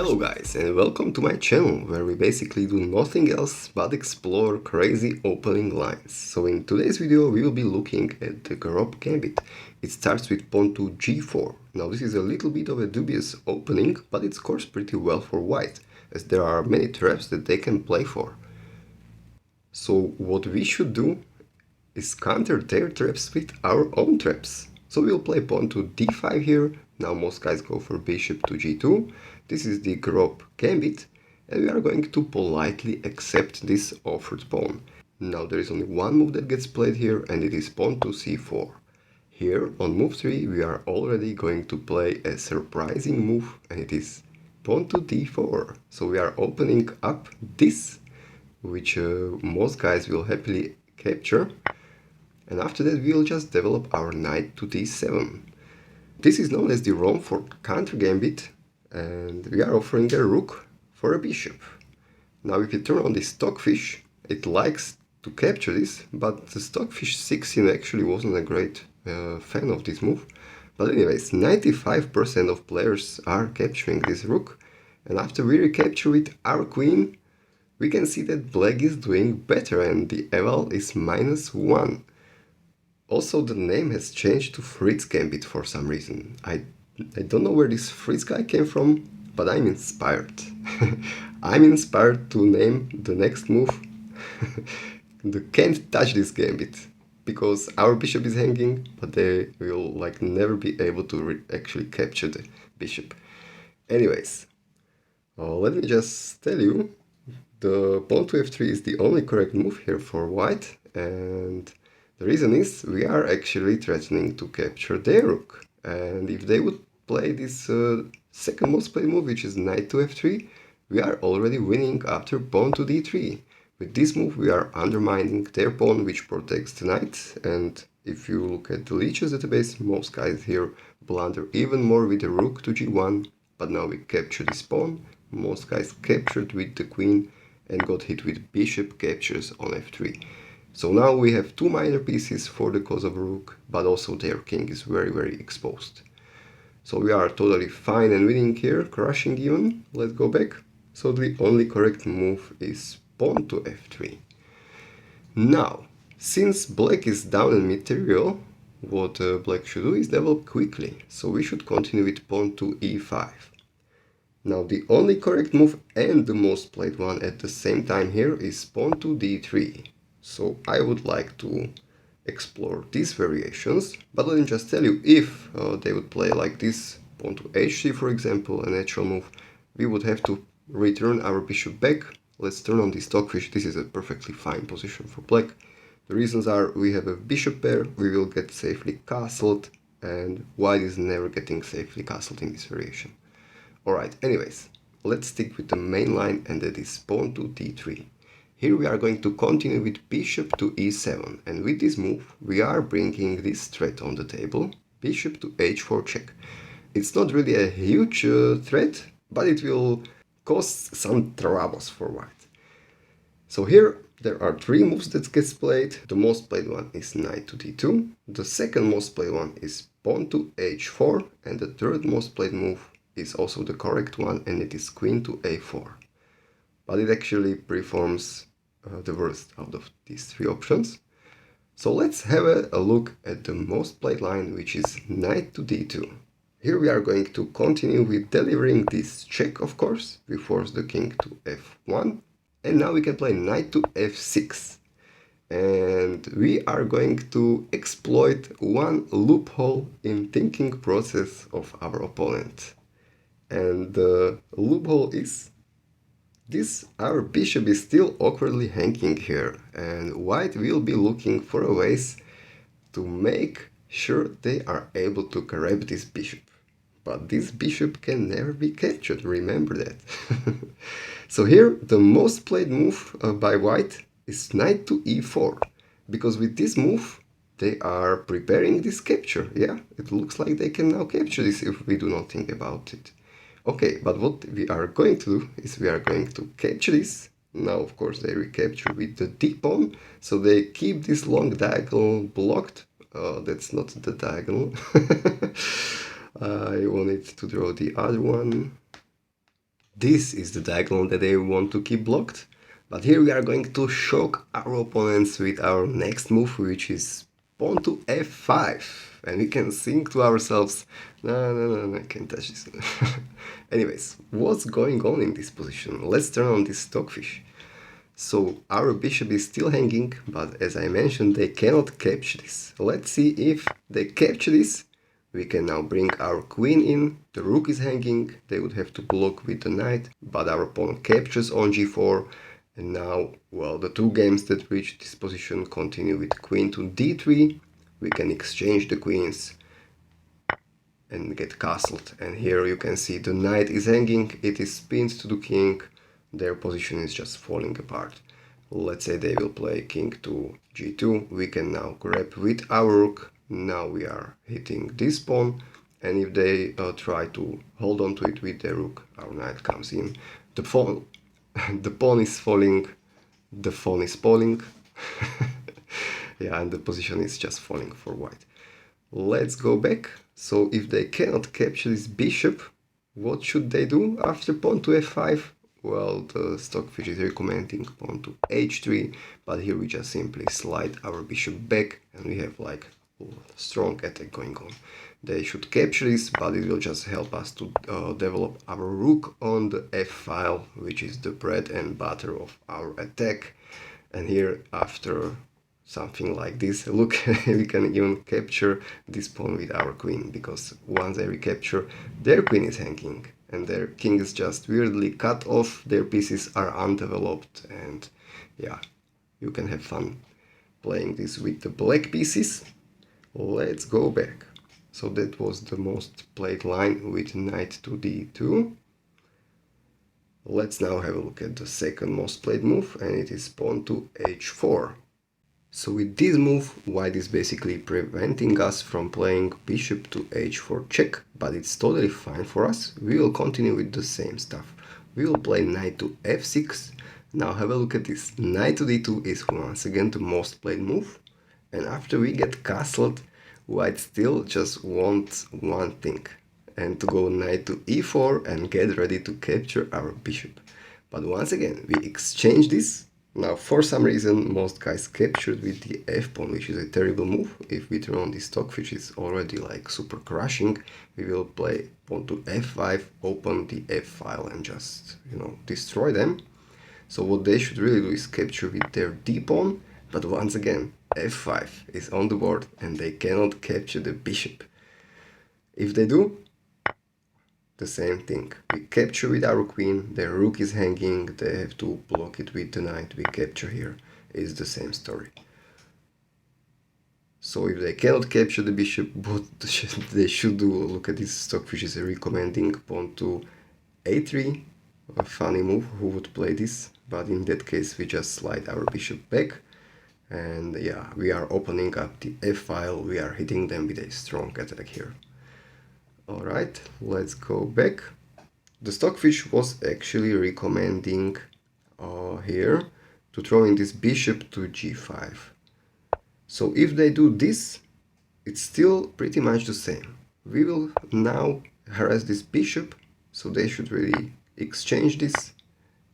Hello guys, and welcome to my channel where we basically do nothing else but explore crazy opening lines. So in today's video we will be looking at the Grob Gambit. It starts with pawn to g4. Now this is a little bit of a dubious opening, but it scores pretty well for white, as there are many traps that they can play for. So what we should do is counter their traps with our own traps. So we'll play pawn to d5 here. Now most guys go for bishop to g2. This is the Grob Gambit, and we are going to politely accept this offered pawn. Now there is only one move that gets played here, and it is pawn to c4. Here on move 3 we are already going to play a surprising move, and it is pawn to d4. So we are opening up this, which most guys will happily capture. And after that we'll just develop our knight to d7. This is known as the Romford countergambit, and we are offering a rook for a bishop. Now if you turn on the stockfish, it likes to capture this, but the stockfish 16 actually wasn't a great fan of this move. But anyways, 95% of players are capturing this rook, and after we recapture with our queen, we can see that black is doing better and the eval is -1. Also, the name has changed to Fritz Gambit for some reason. I don't know where this Fritz guy came from, but I'm inspired. I'm inspired to name the next move the Can't Touch This Gambit, because our bishop is hanging, but they will never be able to actually capture the bishop. Anyways, let me just tell you, the pawn to f3 is the only correct move here for white, and the reason is we are actually threatening to capture their rook. And if they would play this second most played move, which is knight to f3, we are already winning after pawn to d3. With this move we are undermining their pawn, which protects the knight. And if you look at the Leech's database, most guys here blunder even more with the rook to g1. But now we capture this pawn. Most guys captured with the queen and got hit with bishop captures on f3. So now we have two minor pieces for the cause of rook, but also their king is very exposed. So we are totally fine and winning here, crushing even. Let's go back. So the only correct move is pawn to f3. Now, since black is down in material, what black should do is develop quickly. So we should continue with pawn to e5. Now the only correct move and the most played one at the same time here is pawn to d3. So I would like to explore these variations, but let me just tell you, if they would play like this, pawn to h3 for example, a natural move, we would have to return our bishop back. Let's turn on the stockfish. This is a perfectly fine position for black. The reasons are, we have a bishop pair, we will get safely castled, and white is never getting safely castled in this variation. Alright, anyways, let's stick with the main line, and that is pawn to d3. Here we are going to continue with bishop to e7, and with this move we are bringing this threat on the table, bishop to h4 check. It's not really a huge threat, but it will cause some troubles for white. So here there are three moves that gets played. The most played one is knight to d2, the second most played one is pawn to h4, and the third most played move is also the correct one, and it is queen to a4. But it actually performs the worst out of these three options. So let's have a look at the most played line, which is knight to d2. Here we are going to continue with delivering this check, of course. We force the king to f1, and now we can play knight to f6. And we are going to exploit one loophole in thinking process of our opponent. And the loophole is this: our bishop is still awkwardly hanging here, and white will be looking for ways to make sure they are able to grab this bishop. But this bishop can never be captured, remember that. So here the most played move by white is knight to e4, because with this move they are preparing this capture. Yeah, it looks like they can now capture this if we do not think about it. Okay, but what we are going to do is we are going to capture this. Now, of course, they recapture with the d-pawn, so they keep this long diagonal blocked. That's not the diagonal. I wanted to draw the other one. This is the diagonal that they want to keep blocked. But here we are going to shock our opponents with our next move, which is pawn to f5. And we can think to ourselves, no, I can't touch this. Anyways, what's going on in this position? Let's turn on this stockfish. So our bishop is still hanging, but as I mentioned, they cannot capture this. Let's see if they capture this. We can now bring our queen in, the rook is hanging, they would have to block with the knight, but our pawn captures on g4, and now, well, the two games that reach this position continue with queen to d3, we can exchange the queens and get castled, and here you can see the knight is hanging, it is pinned to the king, their position is just falling apart. Let's say they will play king to g2, we can now grab with our rook. Now we are hitting this pawn, and if they try to hold on to it with their rook, our knight comes in. The pawn, the pawn is falling, the pawn is falling. Yeah, and the position is just falling for white. Let's go back. So if they cannot capture this bishop, what should they do after pawn to f5? Well, the stockfish is recommending pawn to h3, but here we just simply slide our bishop back, and we have like strong attack going on. They should capture this, but it will just help us to develop our rook on the f file, which is the bread and butter of our attack. And here, after something like this, look, we can even capture this pawn with our queen, because once they recapture, their queen is hanging and their king is just weirdly cut off, their pieces are undeveloped, and yeah, you can have fun playing this with the black pieces. Let's go back. So that was the most played line with knight to d2. Let's now have a look at the second most played move, and it is pawn to h4. So with this move, white is basically preventing us from playing bishop to h4 check, but it's totally fine for us. We will continue with the same stuff. We will play knight to f6. Now have a look at this. Knight to d2 is once again the most played move. And after we get castled, white still just wants one thing, and to go knight to e4 and get ready to capture our bishop. But once again, we exchange this. Now for some reason, most guys captured with the f-pawn, which is a terrible move. If we turn on the stockfish, it's already like super crushing. We will play pawn to f5, open the f-file and just, destroy them. So what they should really do is capture with their d-pawn, but once again, f5 is on the board and they cannot capture the bishop. If they do, the same thing. We capture with our queen, their rook is hanging, they have to block it with the knight, we capture here. It's the same story. So if they cannot capture the bishop, what they should do, look at this stockfish is recommending pawn to a3. A funny move, who would play this? But in that case we just slide our bishop back. And yeah, we are opening up the f-file, we are hitting them with a strong attack here. Alright, let's go back. The stockfish was actually recommending here to throw in this bishop to g5. So if they do this, it's still pretty much the same. We will now harass this bishop, so they should really exchange this.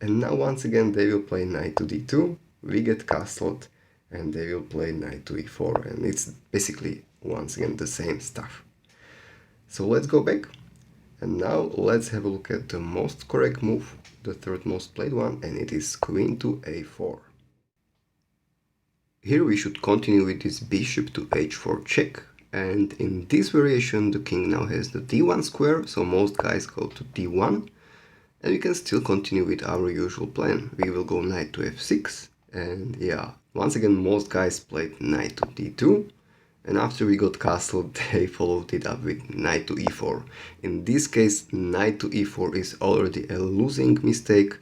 And now once again they will play knight to d2, we get castled, and they will play knight to e4, and it's basically once again the same stuff. So let's go back, and now let's have a look at the most correct move, the third most played one, and it is queen to a4. Here we should continue with this bishop to h4 check, and in this variation the king now has the d1 square, so most guys go to d1, and we can still continue with our usual plan. We will go knight to f6, and yeah, once again most guys played knight to d2, and after we got castled they followed it up with knight to e4. In this case knight to e4 is already a losing mistake.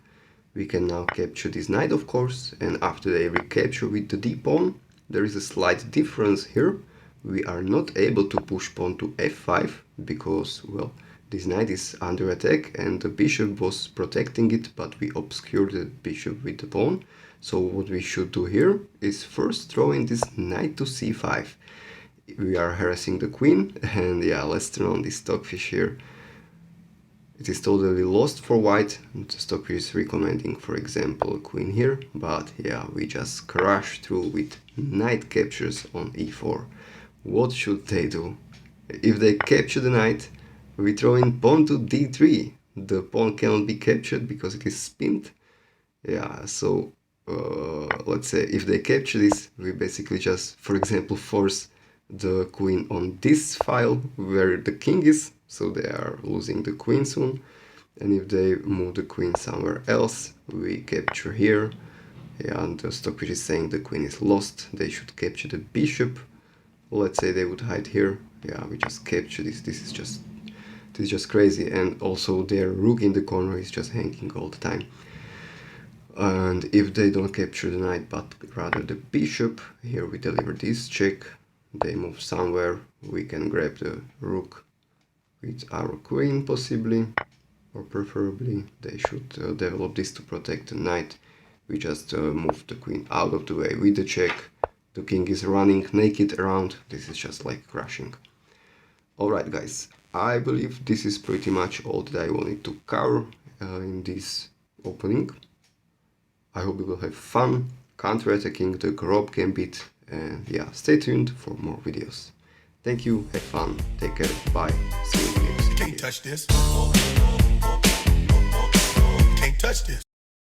We can now capture this knight of course, and after they recapture with the d-pawn, there is a slight difference here. We are not able to push pawn to f5 because, well, this knight is under attack and the bishop was protecting it, but we obscured the bishop with the pawn. So what we should do here is first throw in this knight to c5. We are harassing the queen, and yeah, let's turn on this stockfish here. It is totally lost for white. The stoppage is recommending, for example, queen here, but yeah, we just crash through with knight captures on e4. What should they do? If they capture the knight, we throw in pawn to d3. The pawn cannot be captured because it is spinned. Yeah, so let's say if they capture this, we basically just, for example, force the queen on this file where the king is, so they are losing the queen soon. And if they move the queen somewhere else, we capture here. Yeah, and the stoppage is saying the queen is lost. They should capture the bishop. Let's say they would hide here. Yeah, we just capture this. This is just crazy. And also their rook in the corner is just hanging all the time. And if they don't capture the knight but rather the bishop, here we deliver this check. They move somewhere, we can grab the rook with our queen possibly, or preferably they should develop this to protect the knight. We just move the queen out of the way with the check. The king is running naked around. This is just like crashing. Alright guys, I believe this is pretty much all that I wanted to cover in this opening. I hope you will have fun counter-attacking the Grob Gambit, and yeah, stay tuned for more videos. Thank you, have fun, take care, bye, see you in the next video. Can't touch this. Can't touch this.